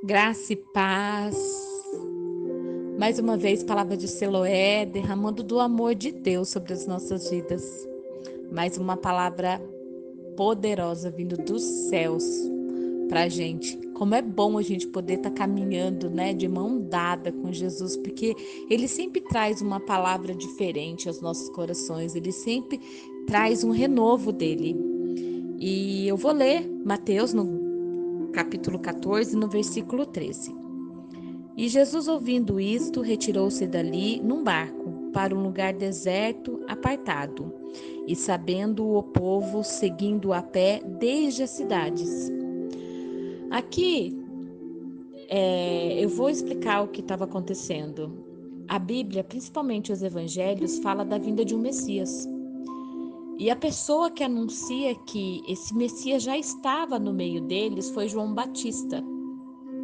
Graça e paz. Mais uma vez, palavra de Siloé, derramando do amor de Deus sobre as nossas vidas. Mais uma palavra poderosa vindo dos céus pra gente. Como é bom a gente poder estar caminhando, né, de mão dada com Jesus, porque Ele sempre traz uma palavra diferente aos nossos corações. Ele sempre traz um renovo dele. E eu vou ler Mateus no capítulo 14, no versículo 13. E Jesus, ouvindo isto, retirou-se dali num barco para um lugar deserto, apartado, e sabendo o povo seguindo a pé desde as cidades. Aqui eu vou explicar o que estava acontecendo. A Bíblia, principalmente os evangelhos, fala da vinda de um Messias. E a pessoa que anuncia que esse Messias já estava no meio deles foi João Batista.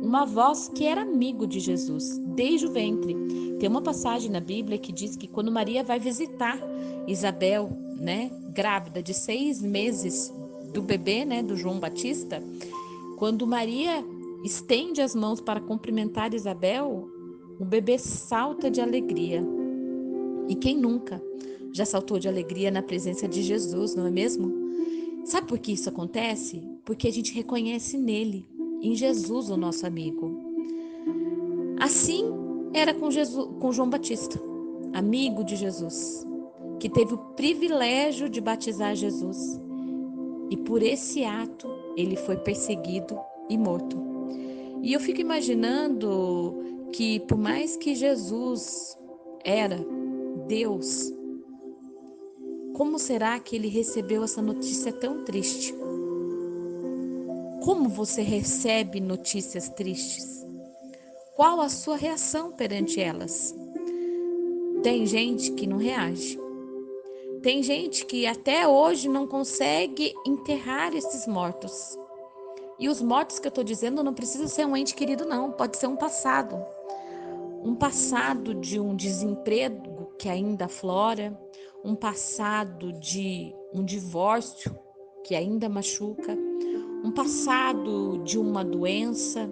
Uma voz que era amigo de Jesus, desde o ventre. Tem uma passagem na Bíblia que diz que quando Maria vai visitar Isabel, né, grávida de 6 meses do bebê, né, do João Batista, quando Maria estende as mãos para cumprimentar Isabel, o bebê salta de alegria. E quem nunca já saltou de alegria na presença de Jesus, não é mesmo? Sabe por que isso acontece? Porque a gente reconhece nele, em Jesus, o nosso amigo. Assim era com João Batista, amigo de Jesus, que teve o privilégio de batizar Jesus. E por esse ato ele foi perseguido e morto. E eu fico imaginando que por mais que Jesus era Deus, como será que ele recebeu essa notícia tão triste? Como você recebe notícias tristes? Qual a sua reação perante elas? Tem gente que não reage. Tem gente que até hoje não consegue enterrar esses mortos. E os mortos que eu estou dizendo não precisa ser um ente querido, não. Pode ser um passado. Um passado de um desemprego que ainda aflora, um passado de um divórcio que ainda machuca, um passado de uma doença,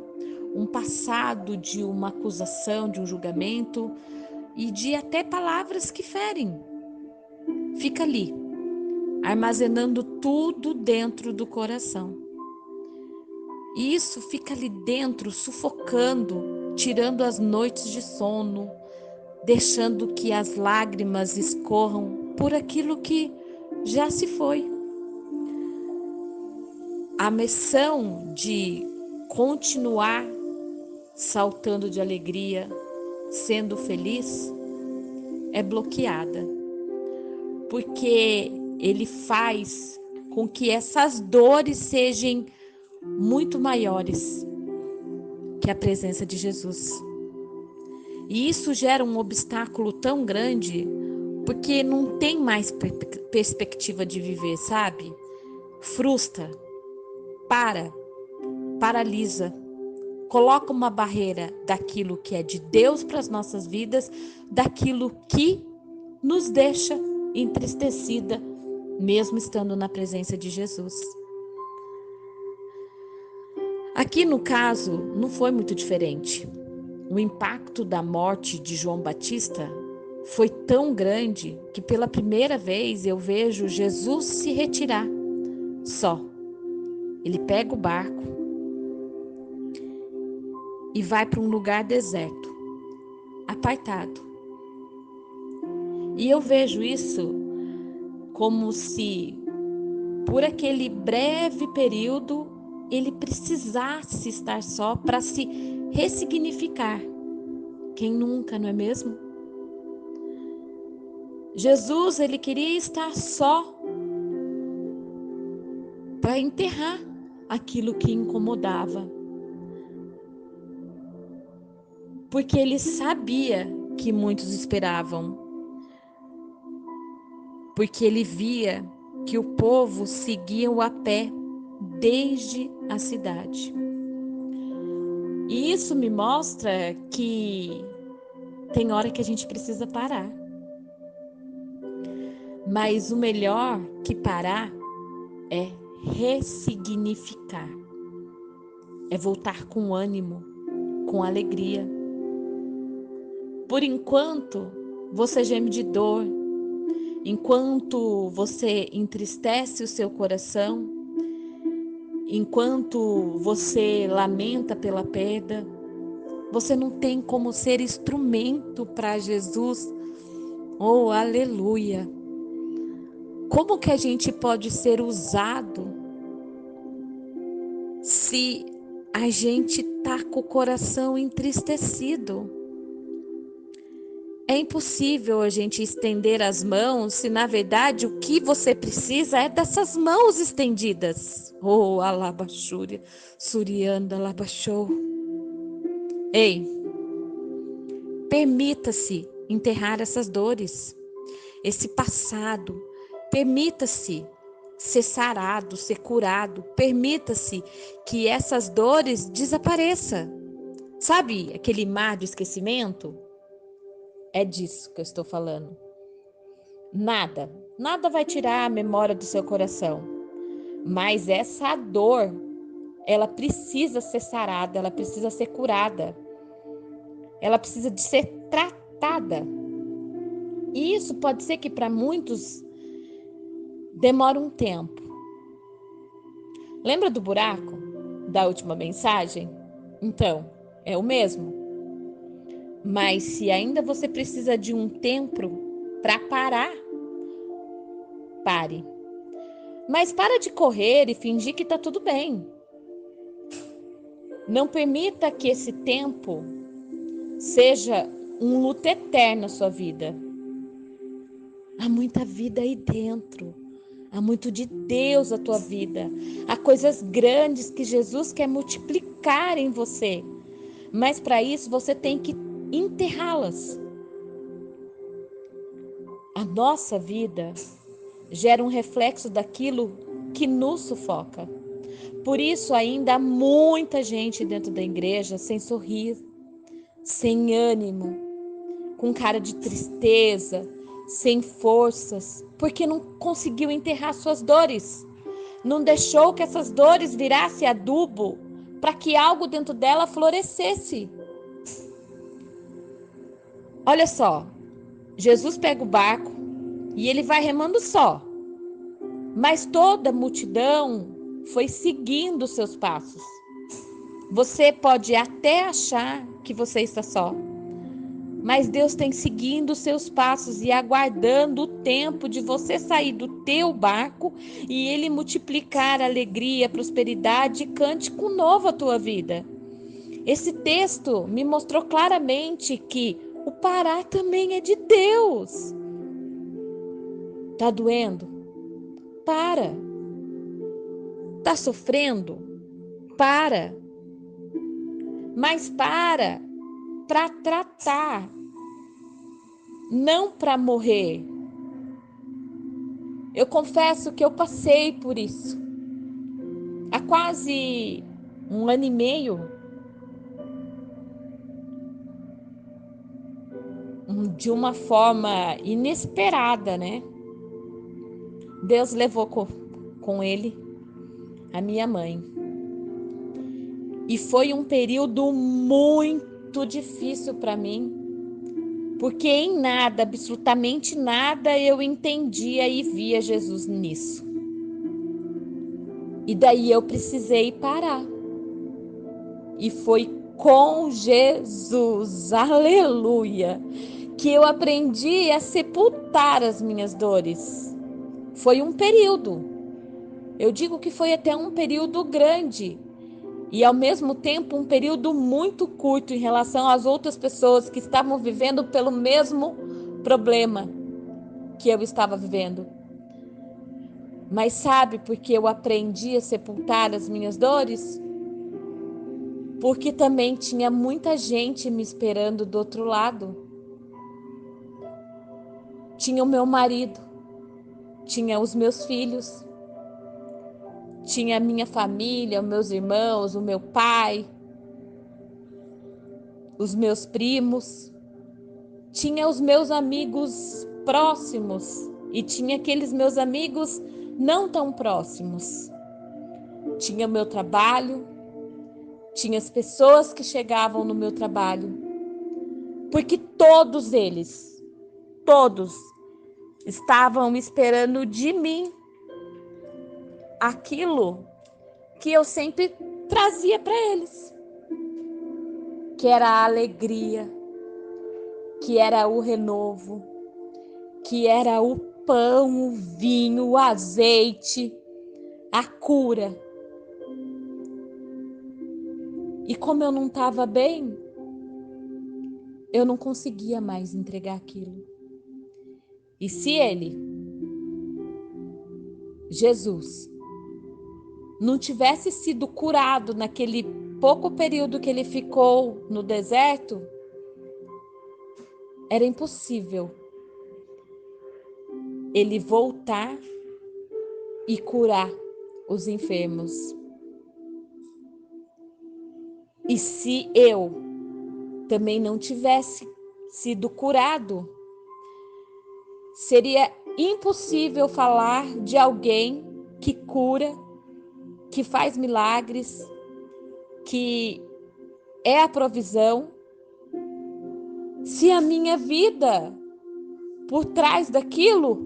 um passado de uma acusação, de um julgamento e de até palavras que ferem. Fica ali, armazenando tudo dentro do coração. E isso fica ali dentro, sufocando, tirando as noites de sono, deixando que as lágrimas escorram por aquilo que já se foi. A missão de continuar saltando de alegria, sendo feliz, é bloqueada, porque ele faz com que essas dores sejam muito maiores que a presença de Jesus. E isso gera um obstáculo tão grande, porque não tem mais perspectiva de viver, sabe? Frustra, paralisa, coloca uma barreira daquilo que é de Deus para as nossas vidas, daquilo que nos deixa entristecida, mesmo estando na presença de Jesus. Aqui no caso, não foi muito diferente. O impacto da morte de João Batista foi tão grande que pela primeira vez eu vejo Jesus se retirar só. Ele pega o barco e vai para um lugar deserto, apartado. E eu vejo isso como se, por aquele breve período, ele precisasse estar só para se ressignificar. Quem nunca, não é mesmo? Jesus, ele queria estar só para enterrar aquilo que incomodava. Porque ele sabia que muitos esperavam. Porque ele via que o povo seguia a pé desde a cidade. E isso me mostra que tem hora que a gente precisa parar. Mas o melhor que parar é ressignificar. É voltar com ânimo. com alegria. Por enquanto, você geme de dor, enquanto você entristece o seu coração, enquanto você lamenta pela perda, você não tem como ser instrumento para Jesus. Oh, aleluia! Como que a gente pode ser usado se a gente tá com o coração entristecido? É impossível a gente estender as mãos se na verdade o que você precisa é dessas mãos estendidas. Oh, alabachúria, surianda, alabachou. Ei, permita-se enterrar essas dores, esse passado. Permita-se ser sarado, ser curado. Permita-se que essas dores desapareçam. Sabe aquele mar de esquecimento? É disso que eu estou falando. Nada vai tirar a memória do seu coração. Mas essa dor, ela precisa ser sarada, ela precisa ser curada. Ela precisa de ser tratada. E isso pode ser que para muitos demore um tempo. Lembra do buraco da última mensagem? Então, é o mesmo. Mas se ainda você precisa de um tempo para parar, pare. Mas para de correr e fingir que está tudo bem. Não permita que esse tempo seja um luto eterno na sua vida. Há muita vida aí dentro. Há muito de Deus na tua vida. Há coisas grandes que Jesus quer multiplicar em você. Mas para isso você tem que enterrá-las. A nossa vida gera um reflexo daquilo que nos sufoca. Por isso ainda há muita gente dentro da igreja sem sorrir, sem ânimo, com cara de tristeza, sem forças, porque não conseguiu enterrar suas dores. Não deixou que essas dores virassem adubo para que algo dentro dela florescesse. Olha só, Jesus pega o barco e ele vai remando só. Mas toda a multidão foi seguindo os seus passos. Você pode até achar que você está só, mas Deus tem seguindo os seus passos e aguardando o tempo de você sair do teu barco e Ele multiplicar alegria, prosperidade e cântico novo à tua vida. Esse texto me mostrou claramente que o parar também é de Deus. Tá doendo? Para. Tá sofrendo? Para. Mas para tratar, não para morrer. Eu confesso que eu passei por isso. Há quase 1 ano e meio, de uma forma inesperada, né? Deus levou com ele a minha mãe. E foi um período muito difícil para mim, porque em nada, absolutamente nada, eu entendia e via Jesus nisso. E daí eu precisei parar. E foi com Jesus, aleluia, que eu aprendi a sepultar as minhas dores. Foi um período, eu digo que foi até um período grande, e ao mesmo tempo um período muito curto em relação às outras pessoas que estavam vivendo pelo mesmo problema que eu estava vivendo. Mas sabe por que eu aprendi a sepultar as minhas dores? Porque também tinha muita gente me esperando do outro lado. Tinha o meu marido, tinha os meus filhos, tinha a minha família, os meus irmãos, o meu pai, os meus primos, tinha os meus amigos próximos e tinha aqueles meus amigos não tão próximos. Tinha o meu trabalho, tinha as pessoas que chegavam no meu trabalho, porque todos eles, todos, estavam esperando de mim aquilo que eu sempre trazia para eles, que era a alegria, que era o renovo, que era o pão, o vinho, o azeite, a cura. E como eu não estava bem, eu não conseguia mais entregar aquilo. E se ele, Jesus, não tivesse sido curado naquele pouco período que ele ficou no deserto, era impossível ele voltar e curar os enfermos. E se eu também não tivesse sido curado, seria impossível falar de alguém que cura, que faz milagres, que é a provisão, se a minha vida por trás daquilo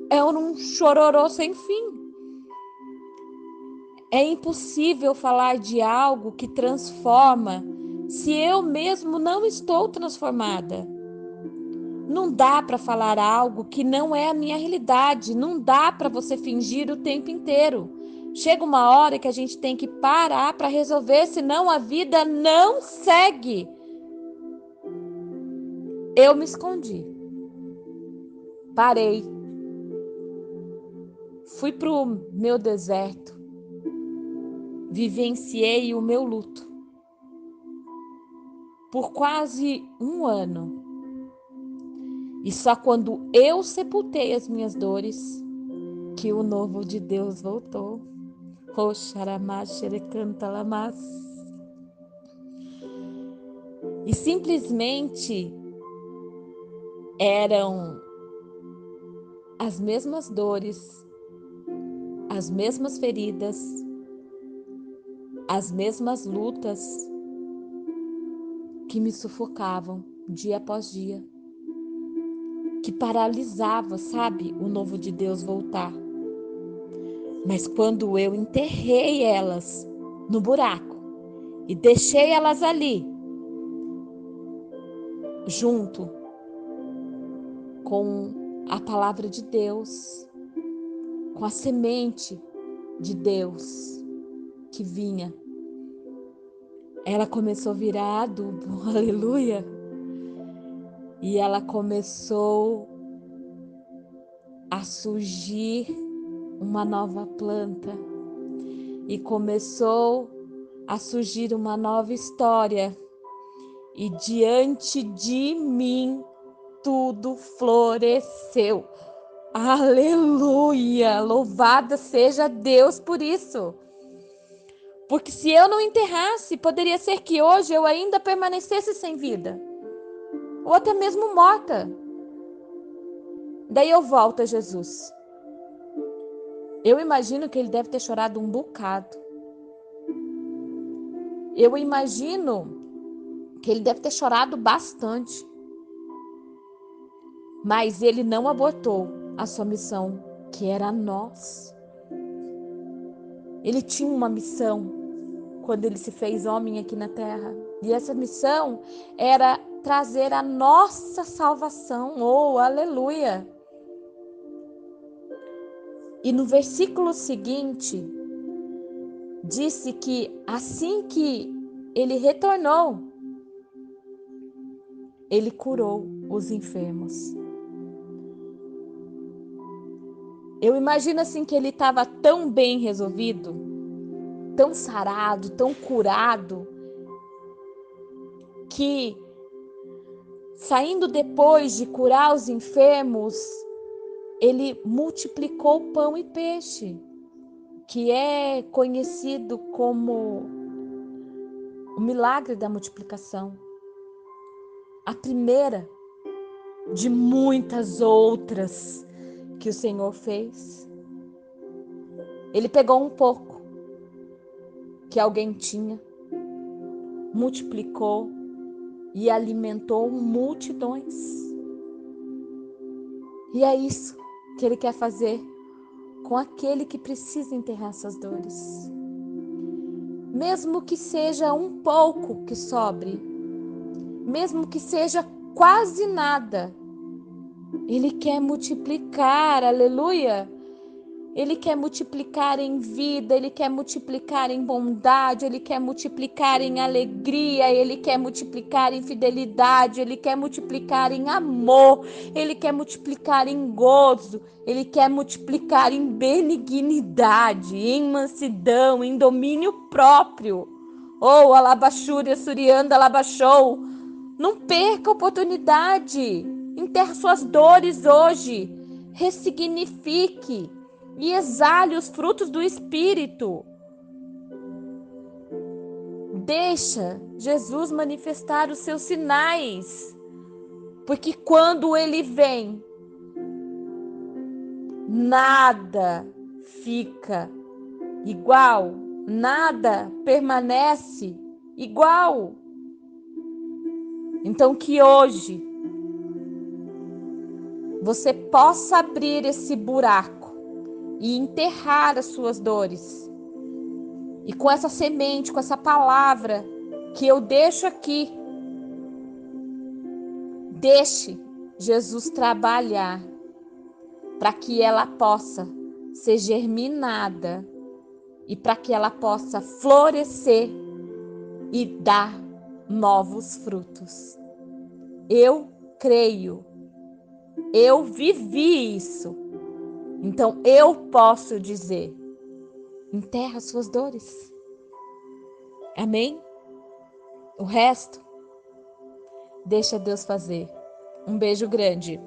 é um chororô sem fim. É impossível falar de algo que transforma se eu mesmo não estou transformada. Não dá para falar algo que não é a minha realidade. Não dá para você fingir o tempo inteiro. Chega uma hora que a gente tem que parar para resolver, senão a vida não segue. Eu me escondi. Parei. Fui pro meu deserto. Vivenciei o meu luto. Por quase um ano. E só quando eu sepultei as minhas dores, que o novo de Deus voltou. E simplesmente eram as mesmas dores, as mesmas feridas, as mesmas lutas que me sufocavam dia após dia, que paralisava, sabe, o novo de Deus voltar. Mas quando eu enterrei elas no buraco e deixei elas ali, junto com a palavra de Deus, com a semente de Deus que vinha, ela começou a virar adubo, aleluia, e ela começou a surgir uma nova planta, e começou a surgir uma nova história, e diante de mim tudo floresceu. Aleluia! Louvada seja Deus por isso. Porque se eu não enterrasse, poderia ser que hoje eu ainda permanecesse sem vida. Ou até mesmo morta. Daí eu volto a Jesus. Eu imagino que ele deve ter chorado um bocado. Eu imagino que ele deve ter chorado bastante. Mas ele não abortou a sua missão, que era nós. Ele tinha uma missão quando ele se fez homem aqui na terra. E essa missão era trazer a nossa salvação. Oh, aleluia! E no versículo seguinte, disse que assim que ele retornou, ele curou os enfermos. Eu imagino assim que ele estava tão bem resolvido, tão sarado, tão curado, que saindo depois de curar os enfermos, ele multiplicou pão e peixe, que é conhecido como o milagre da multiplicação. A primeira de muitas outras que o Senhor fez. Ele pegou um pouco que alguém tinha multiplicou e alimentou multidões. E é isso que Ele quer fazer com aquele que precisa enterrar suas dores. Mesmo que seja um pouco que sobre, mesmo que seja quase nada, Ele quer multiplicar, aleluia. Ele quer multiplicar em vida, Ele quer multiplicar em bondade, Ele quer multiplicar em alegria, Ele quer multiplicar em fidelidade, Ele quer multiplicar em amor, Ele quer multiplicar em gozo, Ele quer multiplicar em benignidade, em mansidão, em domínio próprio. Oh, alabachúria, surianda, alabachou. Não perca a oportunidade. Enterre suas dores hoje. Ressignifique e exale os frutos do Espírito. Deixa Jesus manifestar os seus sinais, porque quando Ele vem, nada fica igual, nada permanece igual. Então que hoje você possa abrir esse buraco e enterrar as suas dores. E com essa semente, com essa palavra que eu deixo aqui, deixe Jesus trabalhar para que ela possa ser germinada e para que ela possa florescer e dar novos frutos. Eu creio, eu vivi isso, então eu posso dizer: enterra suas dores. Amém? O resto, deixa Deus fazer. Um beijo grande.